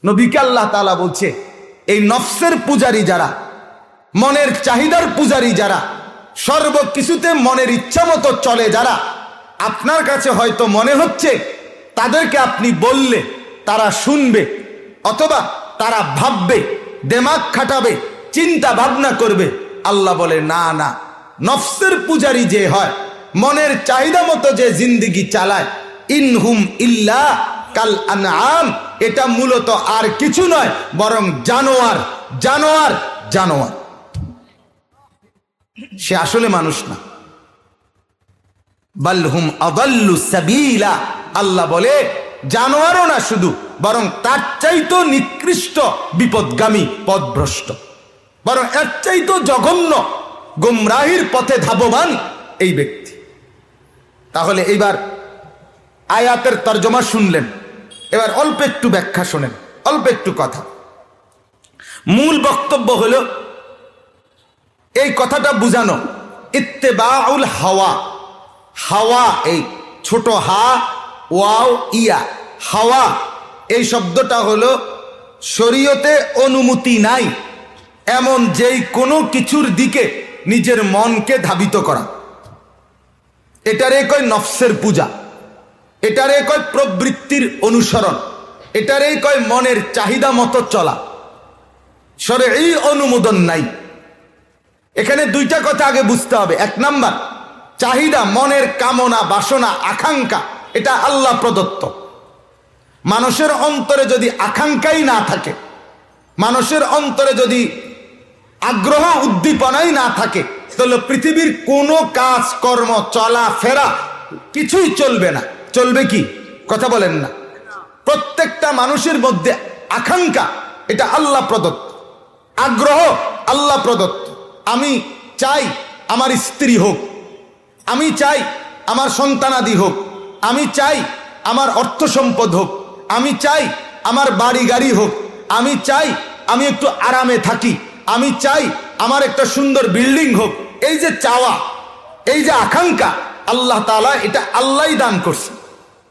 নবীকে আল্লাহ তাআলা বলছে, এই নফসের পূজারী যারা, মনের চাহিদার পূজারী যারা, সর্বকিছুতে মনের ইচ্ছা মতো চলে যারা, আপনার কাছে হয়তো মনে হচ্ছে তাদেরকে আপনি বললে তারা শুনবে, অথবা তারা ভাববে, দিমাগ খাটাবে, চিন্তা ভাবনা করবে। আল্লাহ বলে না না, নফসের পূজারী যে হয়, মনের চাহিদা মতো যে জিন্দেগি চালায়, ইনহুম ইল্লা কাল আনআম, এটা মূলত আর কিছু নয় বরং জানোয়ার, জানোয়ার, জানোয়ার। সে আসলে মানুষ না। বালহুম আদাল্লু সাবিলা, আল্লাহ বলে জানোয়ারও না শুধু, বরং তার চাইতো নিকৃষ্ট বিপদগামী, পথভ্রষ্ট, বরং এর চাইতো জঘন্য গুমরাহির পথে ধাবমান এই ব্যক্তি। তাহলে এইবার আয়াতের তর্জমা শুনলেন, এবার অল্প একটু ব্যাখ্যা শোনেন, অল্প একটু কথা। মূল বক্তব্য হলো এই কথাটা বুঝানো, ইত্তেবাউল হাওয়া। হাওয়া, এই ছোট হা ওয়াও ইয়া, হাওয়া এই শব্দটা হলো শরীয়তে অনুমতি নাই এমন যেই কোনো কিছুর দিকে নিজের মনকে ধাবিত করা। এটারে কয় নফসের পূজা, এটারে কয় প্রবৃত্তির অনুসরণ, এটারে কয় মনের চাহিদা মতো চলা। শরঈ অনুমোদন নাই। এখানে দুইটা কথা আগে বুঝতে হবে। এক নাম্বার, চাহিদা, মনের কামনা, বাসনা, আকাঙ্ক্ষা, এটা আল্লাহ প্রদত্ত। মানুষের অন্তরে যদি আকাঙ্ক্ষাই না থাকে, মানুষের অন্তরে যদি আগ্রহ উদ্দীপনাই না থাকে, তাহলে পৃথিবীর কোনো কাজ কর্ম, চলা ফেরা কিছুই চলবে না। চলবে কি? কথা বলেন না। প্রত্যেকটা মানুষের মধ্যে আকাঙ্ক্ষা, এটা আল্লাহ প্রদত্ত। আগ্রহ আল্লাহ প্রদত্ত। আমি চাই আমার স্ত্রী হোক, আমি চাই আমার সন্তানাদি হোক, আমি চাই আমার অর্থ সম্পদ হোক, আমি চাই আমার বাড়ি গাড়ি হোক, আমি চাই আমি একটু আরামে থাকি, আমি চাই আমার একটা সুন্দর বিল্ডিং হোক। এই যে চাওয়া, এই যে আকাঙ্ক্ষা, আল্লাহ তাআলা, এটা আল্লাহই দান করছে।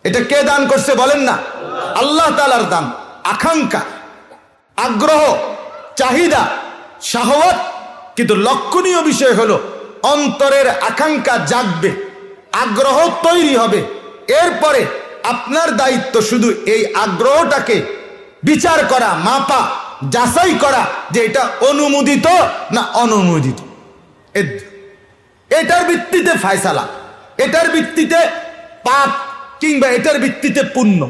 এটা কে দান করছে বলেন না? আল্লাহ তাআলার দান। আকাঙ্ক্ষা, আগ্রহ, চাহিদা, শাহওয়াত। কিন্তু লক্ষণীয় বিষয় হলো অন্তরের আকাঙ্ক্ষা জাগবে, আগ্রহ তৈরি হবে। এরপরে আপনার দায়িত্ব শুধু এই আগ্রহটাকে বিচার করা, মাপা, যাচাই করা যে এটা অনুমোদিত না অনুমোদিত। এটার ভিত্তিতে ফায়সালা, এটার ভিত্তিতে পাপ কিংবা এটার ভিত্তিতে পুণ্য।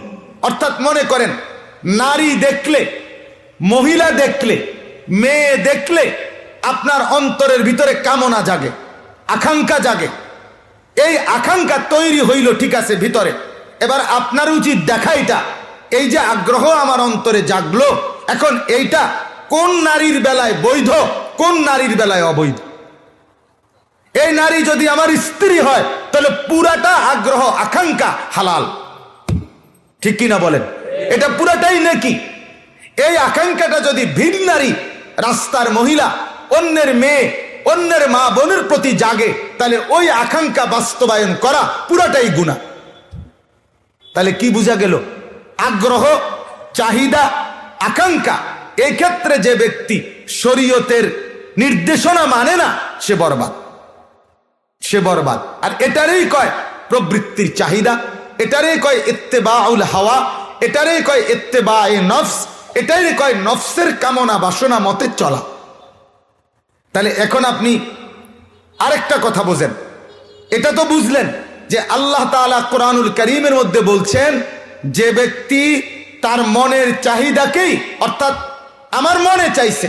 অর্থাৎ মনে করেন, নারী দেখলে, মহিলা দেখলে, মেয়ে দেখলে আপনার অন্তরের ভিতরে কামনা জাগে, আকাঙ্ক্ষা জাগে। এই আকাঙ্ক্ষা তৈরি হইল, ঠিক আছে, ভিতরে। এবার আপনার উচিত দেখা এটা, এই যে আগ্রহ আমার অন্তরে জাগলো, এখন এইটা কোন নারীর বেলায় বৈধ, কোন নারীর বেলায় অবৈধ। এই নারী যদি আমার স্ত্রী হয়, তাহলে পুরাটা আগ্রহ আকাঙ্ক্ষা হালাল, ঠিক কিনা বলেন? এটা পুরাটাই নেকি। এই আকাঙ্ক্ষাটা যদি ভিন নারী, রাস্তার মহিলা, অন্যের মেয়ে, অন্যের মা বোনের প্রতি জাগে, তাহলে ওই আকাঙ্ক্ষা বাস্তবায়ন করা পুরাটাই গুনাহ। তাহলে কি বোঝা গেল? আগ্রহ, চাহিদা, আকাঙ্ক্ষা, এই ক্ষেত্রে যে ব্যক্তি শরীয়তের নির্দেশনা মানে না, সে বরবাদ, সে বরবাদ। আর এটারই কয় প্রবৃত্তির চাহিদা, এটারই কয় ইত্তেবাউল হাওয়া, এটারই কয় ইত্তেবায়ে নফস, এটারই কয় নফসের কামনা বাসনা মতে চলা। তাহলে এখন আপনি আরেকটা কথা বোঝেন। এটা তো বুঝলেন যে আল্লাহ তাআলা কোরআনুল কারীমের মধ্যে বলছেন, যে ব্যক্তি তার মনের চাহিদাকেই, অর্থাৎ আমার মনে চাইছে,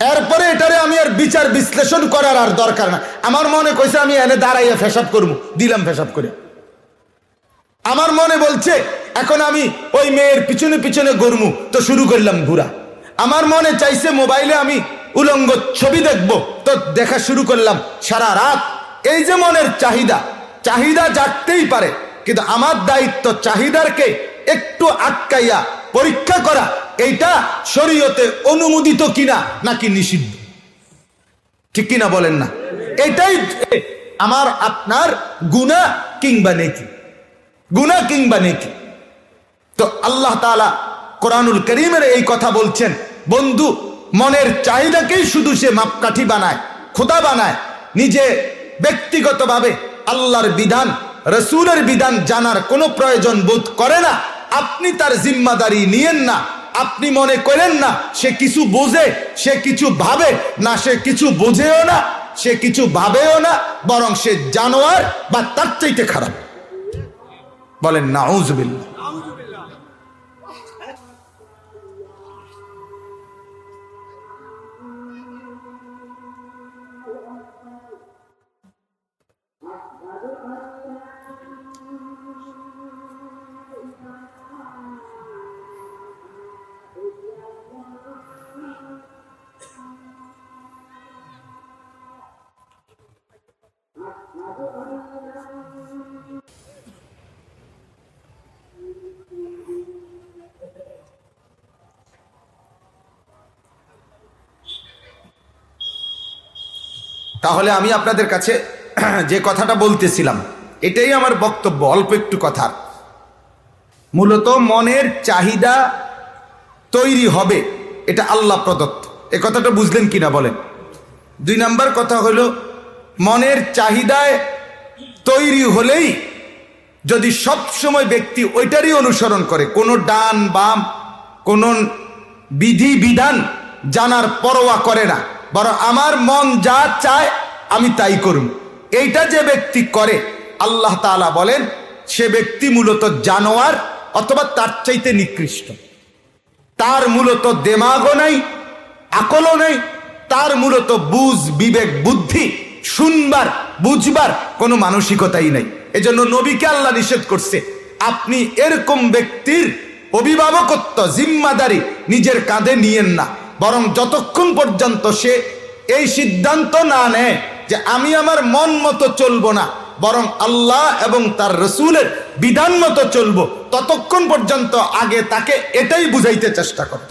এরপরে এটারে আমি আর বিচার বিশ্লেষণ করার আর দরকার না। আমার মনে কইছে আমি এনে দাঁড়াইয়া ফেসাব করবো, দিলাম ফেসাব করে। আমার মনে বলছে এখন আমি ওই মেয়ের পিছনে পিছনে ঘুরমু, তো শুরু করলাম ঘুরা। আমার মনে চাইছে মোবাইলে আমি উলঙ্গ ছবি দেখবো, তো দেখা শুরু করলাম সারা রাত। এই যে মনের চাহিদা, চাহিদা জাগতেই পারে, কিন্তু আমার দায়িত্ব চাহিদারকে একটু আটকাইয়া পরীক্ষা করা, এইটা শরীয়তে অনুমোদিত কিনা নাকি নিষিদ্ধ, ঠিক কিনা বলেন না? এটাই আমার আপনার গুনাহ কিংবা নেকি, গুনাহ কিংবা নেকি। তো আল্লাহ তাআলা কোরআনুল কারীমের এই কথা বলছেন, বন্ধু মনের চাহিদাকেই শুধু সে মাপকাঠি বানায়, খোদা বানায়, নিজে ব্যক্তিগতভাবে আল্লাহর বিধান রসুলের বিধান জানার কোনো প্রয়োজন বোধ করে না। আপনি তার জিম্মাদারি নিয়েন না। আপনি মনে করেন না সে কিছু বোঝে, সে কিছু ভাবে না, সে কিছু বোঝেও না, সে কিছু ভাবেও না, বরং সে জানোয়ার বা তার চাইতে খারাপ। বলেন নাউজুবিল্লাহ। তাহলে আমি আপনাদের কাছে যে কথাটা বলতেছিলাম, এটাই আমার বক্তব্য, অল্প একটু কথা। মূলত মনের চাহিদা তৈরি হবে, এটা আল্লাহ প্রদত্ত। এ কথাটা বুঝলেন কিনা বলেন। 2 নাম্বার কথা হলো, মনের চাহিদায় তৈরি হলেই যদি সব সময় ব্যক্তি ওইটারই অনুসরণ করে, কোনো ডান বাম, কোনো বিধি বিধান জানার পরোয়া করে না, বরং আমার মন যা চায় আমি তাই করব, এইটা যে ব্যক্তি করে, আল্লাহ তাআলা বলেন সে ব্যক্তি মূলত জানোয়ার অথবা তার চাইতে নিকৃষ্ট। তার মূলত দেমাগও নাই, আকলও নেই, তার মূলত বুঝ বিবেক বুদ্ধি শুনবার বুঝবার কোনো মানসিকতাই নাই। এজন্য নবীকে আল্লাহ নিষেধ করছে, আপনি এরকম ব্যক্তির অভিভাবকত্ব জিম্মাদারি নিজের কাঁধে নিয়েন না, বরং যতক্ষণ পর্যন্ত সে এই সিদ্ধান্ত না নেয় যে আমি আমার মন মতো চলবো না, বরং আল্লাহ এবং তার রসুলের বিধান মতো চলবো, ততক্ষণ পর্যন্ত আগে তাকে এটাই বুঝাইতে চেষ্টা করো।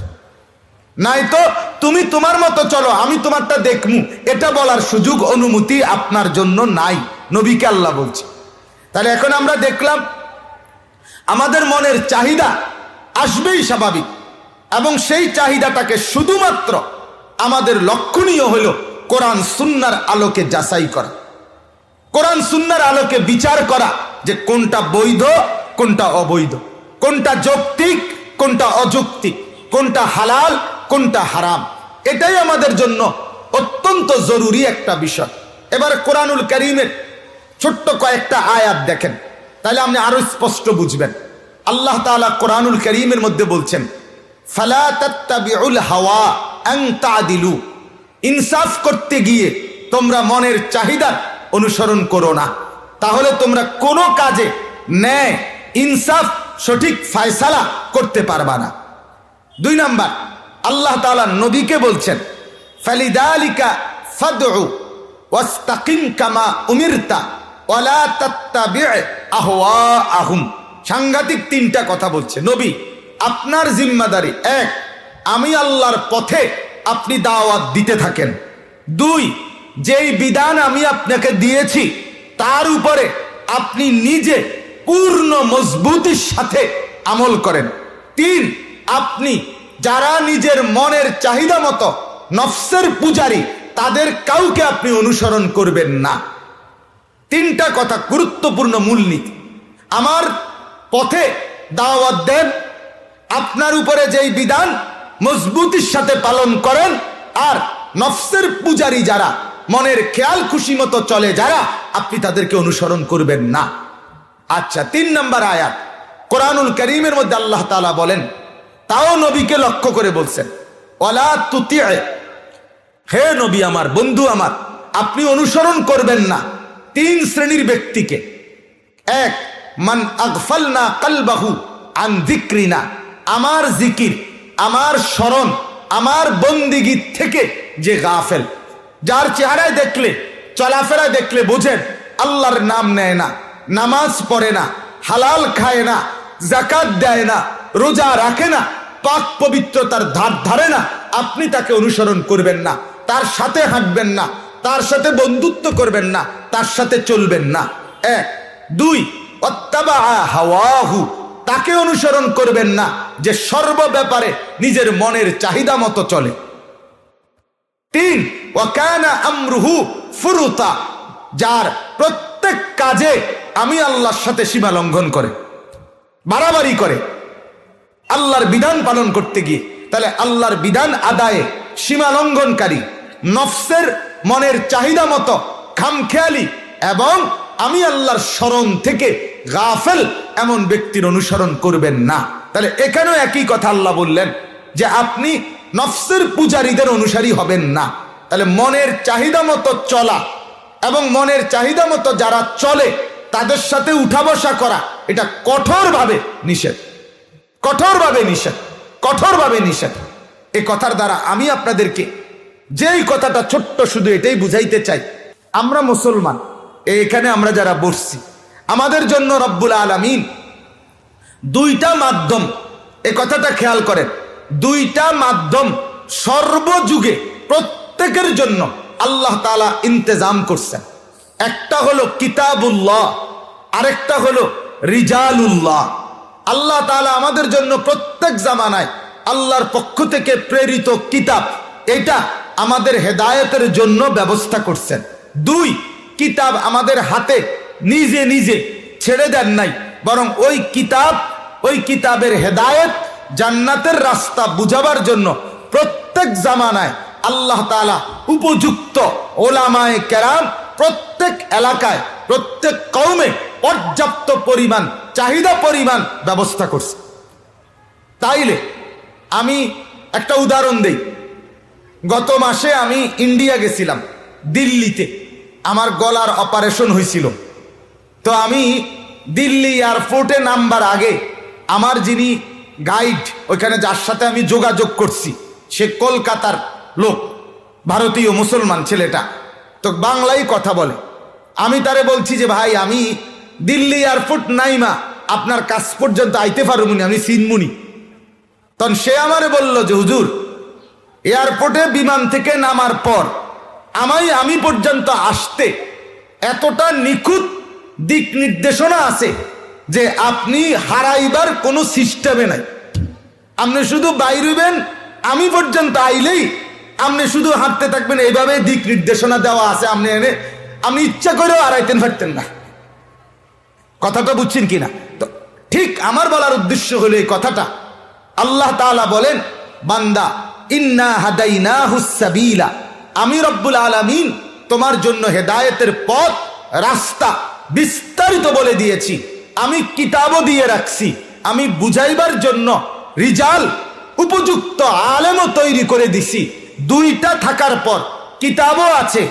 নাই তো তুমি তোমার মতো চলো, আমি তোমারটা দেখমু, এটা বলার সুযোগ অনুমতি আপনার জন্য নাই, নবীকে আল্লাহ বলছে। তাহলে এখন আমরা দেখলাম আমাদের মনের চাহিদা আসবেই স্বাভাবিক, এবং সেই চাহিদাটাকে শুধুমাত্র আমাদের লক্ষণীয় হলো কোরআন সুন্নাহর আলোকে যাচাই করা, কোরআন সুন্নাহর আলোকে বিচার করা যে কোনটা বৈধ কোনটা অবৈধ, কোনটা যৌক্তিক কোনটা অযৌক্তিক, কোনটা হালাল কোনটা হারাম। এটাই আমাদের জন্য অত্যন্ত জরুরি একটা বিষয়। এবার কোরআনুল কারীমের ছোট্ট কয়েকটা আয়াত দেখেন, তাহলে আপনি আরো স্পষ্ট বুঝবেন। আল্লাহ তাআলা কোরআনুল কারীমের মধ্যে বলছেন, ফালা তাত্তাবিউল হাওয়া আন তাদিলু, ইনসাফ করতে গিয়ে তোমরা মনের চাহিদার অনুসরণ করো না, তাহলে তোমরা কোনো কাজে ন্যায় ইনসাফ সঠিক ফয়সালা করতে পারবা না। 2 নাম্বার, আল্লাহ তাআলা নবীকে বলছেন, ফালিদালিকা ফাদউ ওয়াস্তাকিম কামা উমিরতা ওয়ালা তাত্তাবি' আহওয়াআহুম। সাংঘাতিক 3টা কথা বলছে নবী, আপনার জিম্মাদারি 1, আমি আল্লাহর পথে আপনি দাওয়াত দিতে থাকেন। 2, যেই বিধান আমি আপনাকে দিয়েছি তার উপরে আপনি নিজে পূর্ণ মজবুতির সাথে আমল করেন। 3, আপনি যারা নিজের মনের চাহিদা মতো নফসের পূজারী, তাদের কাউকে আপনি অনুসরণ করবেন না। 3টা কথা গুরুত্বপূর্ণ মূলনীতি। আমার পথে দাওয়াত দেন, আপনার উপরে যেই বিধান মজবুতির সাথে পালন করেন, আর নফসের পূজারী যারা, মনের খেয়াল খুশি মতো চলে যারা, আপনি তাদেরকে অনুসরণ করবেন না। আচ্ছা, 3 নাম্বার আয়াত কোরআনুল কারীমের মধ্যে আল্লাহ তাআলা বলেন, তাও নবীকে লক্ষ্য করে বলছেন, ওয়ালা তুতি', হে নবী আমার, বন্ধু আমার, আপনি অনুসরণ করবেন না 3 শ্রেণীর ব্যক্তিকে। 1, মান আগফালনা কলবাহু আন যিকরিনা, আমার জিকির, আমার স্মরণ, আমার বন্দিগি থেকে যে গাফেল, যার চেহারায় দেখলে চলাফেরা দেখলে বোঝেন আল্লাহর নাম নেয় না, নামাজ পড়ে না, হালাল খায় না, যাকাত দেয় না, রোজা রাখে না, পাক পবিত্রতার ধার ধারে না, আপনি তাকে অনুসরণ করবেন না, তার সাথে হাঁটবেন না, তার সাথে বন্ধুত্ব করবেন না, তার সাথে চলবেন না। 1, 2, ওয়াত্তাবা হাওয়াহু, তাকে অনুসরণ করবেন না যে সর্ব ব্যাপারে নিজের মনের চাহিদা মতো চলে। 3, ওয়াকানা আমরুহু ফুরুতা, যার প্রত্যেক কাজে আমি আল্লাহর সাথে সীমা লঙ্ঘন করে, বাড়াবাড়ি করে আল্লাহর বিধান পালন করতে গিয়ে। তাহলে আল্লাহর বিধান আদায়ে সীমা লঙ্ঘনকারী, নফসের মনের চাহিদা মতো খামখেয়ালি এবং আমি আল্লাহর স্মরণ থেকে গাফেল এমন ব্যক্তির অনুসরণ করবেন না। তাহলে এখানেও একই কথা আল্লাহ বললেন যে আপনি নফসের পূজারীদের অনুসারী হবেন না। তাহলে মনের চাহিদা মতো চলা এবং মনের চাহিদা মতো যারা চলে তাদের সাথে উঠা বসা করা, এটা কঠোরভাবে নিষেধ, কঠোরভাবে নিষেধ, কঠোরভাবে নিষেধ। এই কথার দ্বারা আমি আপনাদেরকে যেই কথাটা ছোট্ট শুধু এটাই বুঝাইতে চাই, আমরা মুসলমান, এখানে আমরা যারা বসছি, আমাদের জন্য রব্বুল আলামিন দুইটা মাধ্যম, এই কথাটা খেয়াল করেন, দুইটা মাধ্যম সর্বযুগে প্রত্যেকের জন্য আল্লাহ তাআলা ইন্তেজাম করছেন। একটা হলো কিতাবুল্লাহ, আরেকটা হলো রিজালুল্লাহ। আল্লাহ তাআলা আমাদের জন্য প্রত্যেক জামানায় আল্লাহর পক্ষ থেকে প্রেরিত কিতাব, এটা আমাদের হেদায়েতের জন্য ব্যবস্থা করছেন। 2, কিতাব আমাদের হাতে নিজে নিজে ছেড়ে দেন নাই, বরং ওই কিতাবের হেদায়েত, জান্নাতের রাস্তা বুঝাবার জন্য প্রত্যেক জামানায় আল্লাহ তাআলা উপযুক্ত ওলামায়ে কেরাম প্রত্যেক এলাকায়, প্রত্যেক কওমে পর্যাপ্ত পরিমাণ, চাহিদা পরিমাণ ব্যবস্থা করছে। তাইলে আমি একটা উদাহরণ দেই। গত মাসে আমি ইন্ডিয়া গেছিলাম, দিল্লিতে আমার গলার অপারেশন হয়েছিল। তো আমি দিল্লি এয়ারপোর্টে নামবার আগে আমার যিনি গাইড, ওইখানে যার সাথে আমি যোগাযোগ করছি, সে কলকাতার লোক, ভারতীয় মুসলমান ছেলেটা, তো বাংলায় কথা বলে। আমি তারে বলছি যে ভাই আমি দিল্লি এয়ারপোর্ট নাইমা আপনার কাছ পর্যন্ত আইতে পারবো না, আমি চিনমুনি। তখন সে আমারে বলল যে হুজুর, এয়ারপোর্টে বিমান থেকে নামার পর আমি পর্যন্ত আসতে এতটা নিখুঁত দিক নির্দেশনা আছে যে আপনি হারাইবার কোনো সিস্টেমে নাই। আপনি শুধু বাইরেবেন, আমি পর্যন্ত আইলেই আপনি শুধু হাঁটতে থাকবেন, এইভাবে দিক নির্দেশনা দেওয়া আছে। আপনি ইচ্ছা করেও হারাইতেন পারতেন না। কথাটা বুঝছেন কিনা? তো ঠিক আমার বলার উদ্দেশ্য হলো এই কথাটা। আল্লাহ তাআলা বলেন, বান্দা ইন্না হাদাইনাহুস সাবিলা, আমি রব্বুল আলামিন তোমার জন্য হেদায়েতের পথ, রাস্তা বিস্তারিত বলে দিয়েছি। আমি কিতাবও দিয়ে রাখছি, আমি বুঝাইবার জন্য রিজাল, উপযুক্ত আলেমও তৈরি করে দিছি। দুইটা থাকার পর কিতাবও আছে,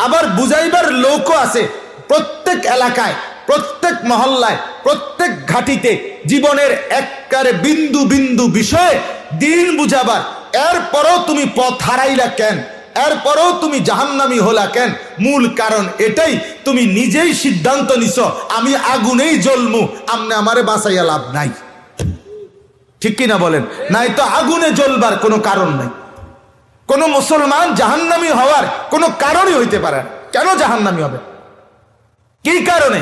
আবার বুঝাইবার লোকও আছে। প্রত্যেক এলাকায়, প্রত্যেক মহল্লায়, প্রত্যেক ঘাটিতে জীবনের একবারে বিন্দু বিন্দু বিষয়ে দিন বুঝাবার। এরপরও তুমি পথ হারাইলা কেন, এরপরও তুমি জাহান্নামী হলা কেন? মূল কারণ এটাই, তুমি নিজেই সিদ্ধান্ত নিছ আমি আগুনেই জ্বলমু, আমনে আমারে বাঁচাইয়া লাভ নাই। ঠিক কিনা বলেন? নাই তো আগুনে জ্বলবার কোনো কারণ নাই। কোন মুসলমান জাহান্নামী হওয়ার কোনো কারণই হইতে পারে না। কেন জাহান্নামী হবে? কি কারণে?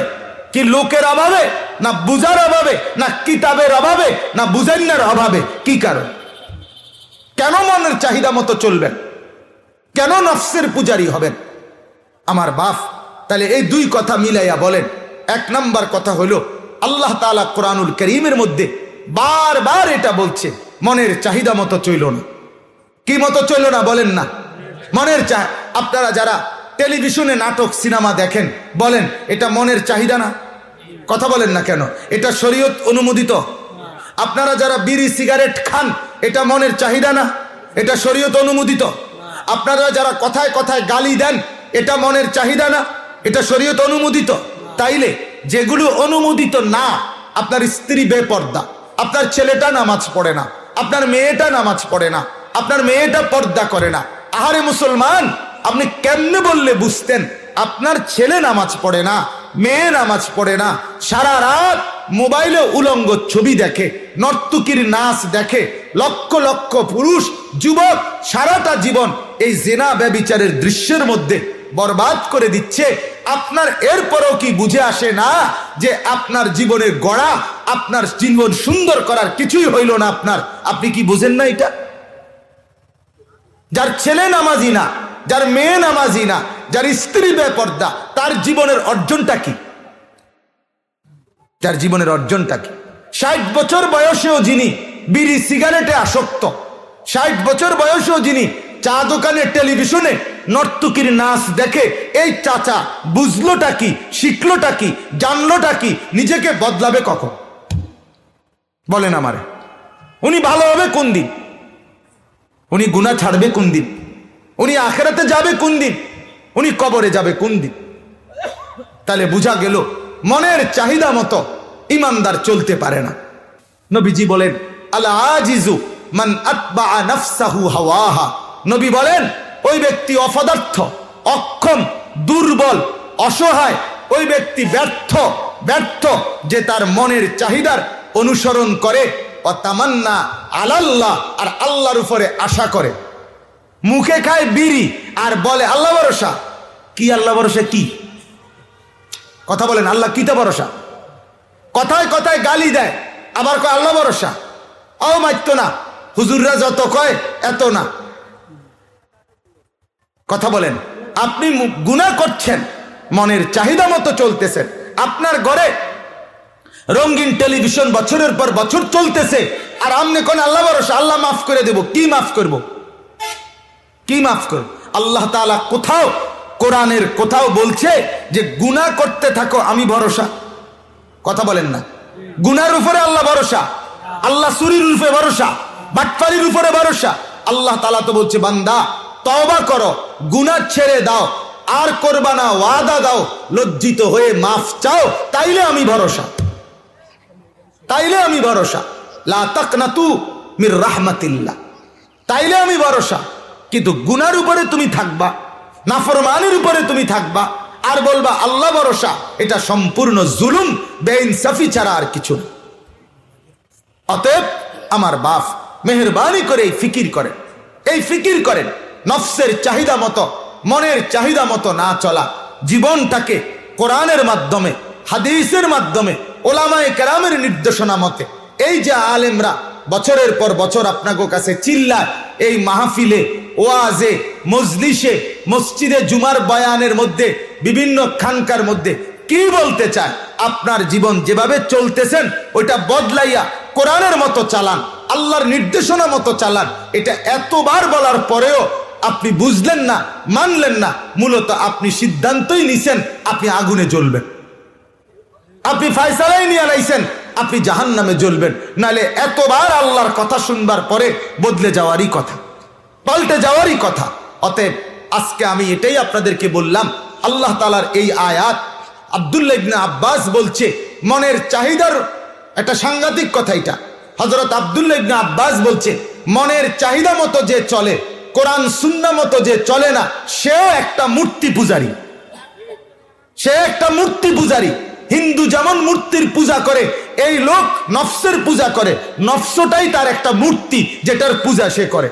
কি লোকের অভাবে, না বুঝার অভাবে, না কিতাবের অভাবে, না বুঝাইনার অভাবে? কি কারণ? কেন মনের চাহিদা মতো চলবেন? কেন নফসের পূজারী হবেন? আমার বাপ, তাহলে এই দুই কথা মিলাইয়া বলেন। 1 নাম্বার কথা হলো, আল্লাহ তাআলা কোরআনুল কারীমের মধ্যে বারবার এটা বলছে, মনের চাহিদা মতো চইল না। কি মতো চইল না বলেন না? মনের আপনারা যারা টেলিভিশনে নাটক, সিনেমা দেখেন, বলেন এটা মনের চাহিদা না? কথা বলেন না কেন? এটা শরীয়ত অনুমোদিত? আপনারা যারা বিড়ি সিগারেট খান, এটা মনের চাহিদা না? এটা শরীয়ত অনুমোদিত? আপনারা যারা কথায় কথায় গালি দেন, এটা মনের চাহিদা না? এটা শরীয়ত অনুমোদিত? তাইলে যেগুলো অনুমোদিত না, আপনার স্ত্রী বেপর্দা, আপনার ছেলেটা নামাজ পড়ে না, আপনার মেয়েটা নামাজ পড়ে না, আপনার মেয়েটা পর্দা করে না, আহারে মুসলমান, আপনি কেমনে বললে বুঝতেন আপনার ছেলে নামাজ পড়ে না, মেয়ে নামাজ পড়ে না, সারা রাত মোবাইলে উলঙ্গ ছবি দেখে, নর্তকীর নাচ দেখে, লক্ষ লক্ষ পুরুষ যুবক সারাটা জীবন এই জিনা ব্যভিচারের দৃশ্যের মধ্যে বরবাদ করে দিচ্ছে, আপনার এরপরেও কি বুঝে আসে না যে আপনার জীবনের গড়া, আপনার জীবন সুন্দর করার কিছুই হইল না আপনার? আপনি কি বুঝেন না এটা? যার ছেলে নামাজি না, যার মেয়ে নামাজি না, যার স্ত্রী বেপর্দা, তার জীবনের অর্জনটা কি? যার জীবনের অর্জনটা কি? 60 বছর বয়সেও যিনি বিড়ি সিগারেটে আসক্ত, 60 বছর বয়সেও যিনি চা দোকানে টেলিভিশনে নর্তকীর নাচ দেখে, এই চাচা বুঝলোটা কি, শিখলোটা কি, জানলোটা কি, নিজেকে বদলাবে কখন? বলেন আমারে। উনি ভালো হবে কোন দিন? উনি গুনাহ ছাড়বে কোন দিন? উনি আখেরাতে যাবে কোন দিন? উনি কবরে যাবে কোন দিন? তাহলে বুঝা গেল মনের চাহিদা মতো ইমানদার চলতে পারে না। নবীজি বলেন, আল আজিজু মান আতবা নাফসাহু হাওয়াহা। নবী বলেন, ওই ব্যক্তি অপদার্থ, অক্ষম, দুর্বল, অসহায়, ওই ব্যক্তি ব্যর্থ যে তার মনের চাহিদার অনুসরণ করে, ও তামান্না আলাল্লাহ, আর আল্লাহর উপরে আশা করে। মুখে খায় বিড়ি আর বলে আল্লাহ ভরসা। কি আল্লাহ ভরসা? কি কথা বলেন? আল্লাহ কিতা ভরসা? কথায় কথায় গালি দেয়, আবার কয় আল্লাহ ভরসা। ও মাইতো না, হুজুররা যত কয় এত না। কথা বলেন। আপনি গুনাহ করছেন, মনের চাহিদা মতো চলতেছেন। আপনার ঘরে রঙিন টেলিভিশন বছরের পর বছর চলতেছে, আর আমনে কোন আল্লাহ ভরসা, আল্লাহ মাফ করে দেব। কি মাফ করব? কি মাফ করব? আল্লাহ তাআলা কোথাও কোরআনের কোথাও বলছে যে গুনাহ করতে থাকো আমি ভরসা? কথা বলেন না। গুনার উপরে আল্লাহ ভরসা, আল্লাহ চুরির উপরে ভরসা, বাটপারির উপরে ভরসা। আল্লাহ তাআলা তো বলছে, বান্দা তওবা করো, গুনাহ ছেড়ে দাও, আর করবা না, ওয়াদা দাও, লজ্জিত হয়ে মাফ চাও, তাইলে আমি ভরসা, তাইলে আমি ভরসা। লা তাকনাতু মির রাহমাতিল্লাহ, তাইলে আমি ভরসা। কিন্তু গুনার উপরে তুমি থাকবা, নাফরমানের উপরে তুমি থাকবা, আর বলবা আল্লাহ ভরসা, এটা সম্পূর্ণ জুলুম, বেইনসাফি ছাড়া আর কিছু না। অতএব আমার বাপ মেহেরবানি করে এই ফিকির করেন, এই ফিকির করেন, নফসের চাহিদা মতো, মনের চাহিদা মতো না চলা, জীবনটাকে কোরআনের মাধ্যমে, হাদিসের মাধ্যমে, ওলামায়ে কেরামের নির্দেশনা মতে। এই যে আলেমরা বছরের পর বছর আপনাদের কাছে চিল্লায়, এই মাহফিলে, ওয়াজে, মজলিসে, মসজিদে, জুমার বয়ানের মধ্যে, বিভিন্ন খানকার মধ্যে কি বলতে চায়? আপনার জীবন যেভাবে চলতেছেন ওইটা বদলাইয়া কোরআনের মতো চালান, আল্লাহর নির্দেশনা মতো চালান। এটা এতবার বলার পরেও আপনি বুঝলেন না, মানলেন না। মূলত আপনি সিদ্ধান্তই নিছেন আপনি আগুনে জ্বলবেন, আপনি ফায়সালাই নিয়ে আলাইছেন আপনি জাহান্নামে জ্বলবেন। নালে এতবার আল্লাহর কথা শুনবার পরে বদলে যাওয়ারই কথা, পাল্টে যাওয়ারই কথা। অতএব আজকে আমি এটাই আপনাদেরকে বললাম। আল্লাহ তাআলার এই আয়াত, আব্দুল্লাহ ইবনে আব্বাস বলছে মনের চাহিদার একটা সাংঘাতিক কথা। এটা হযরত আব্দুল্লাহ ইবনে আব্বাস বলছে, মনের চাহিদা মতো যে চলে, কোরআন সুন্নাহ মতো যে চলে না, সেও একটা মূর্তি পূজারী, সে একটা মূর্তি পূজারী। হিন্দু যেমন মূর্তির পূজা করে, এই লোক নফসের পূজা করে। নফসটাই তার একটা মূর্তি, যেটার পূজা সে করে।